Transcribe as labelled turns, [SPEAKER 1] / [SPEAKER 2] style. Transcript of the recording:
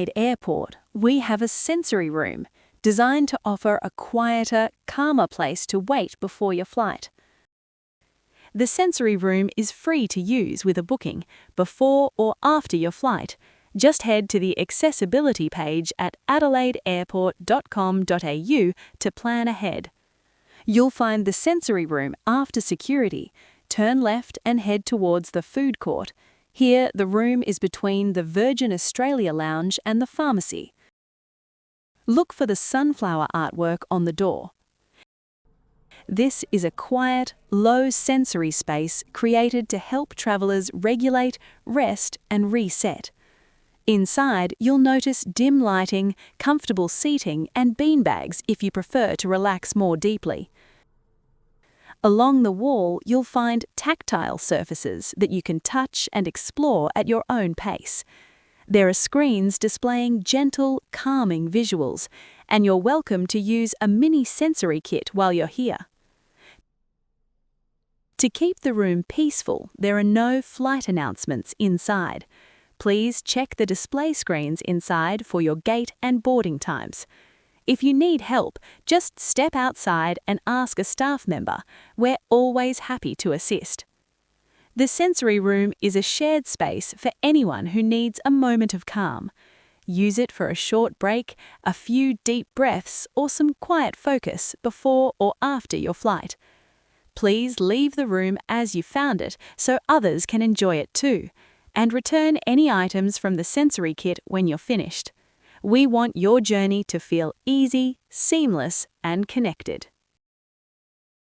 [SPEAKER 1] Adelaide Airport, we have a sensory room designed to offer a quieter, calmer place to wait before your flight. The sensory room is free to use with a booking before or after your flight. Just head to the accessibility page at adelaideairport.com.au to plan ahead. You'll find the sensory room after security. Turn left and head towards the food court. Here, the room is between the Virgin Australia Lounge and the pharmacy. Look for the sunflower artwork on the door. This is a quiet, low-sensory space created to help travellers regulate, rest, and reset. Inside, you'll notice dim lighting, comfortable seating, and beanbags if you prefer to relax more deeply. Along the wall, you'll find tactile surfaces that you can touch and explore at your own pace. There are screens displaying gentle, calming visuals, and you're welcome to use a mini sensory kit while you're here. To keep the room peaceful, there are no flight announcements inside. Please check the display screens inside for your gate and boarding times. If you need help, just step outside and ask a staff member. We're always happy to assist. The sensory room is a shared space for anyone who needs a moment of calm. Use it for a short break, a few deep breaths, or some quiet focus before or after your flight. Please leave the room as you found it so others can enjoy it too, and return any items from the sensory kit when you're finished. We want your journey to feel easy, seamless, and connected.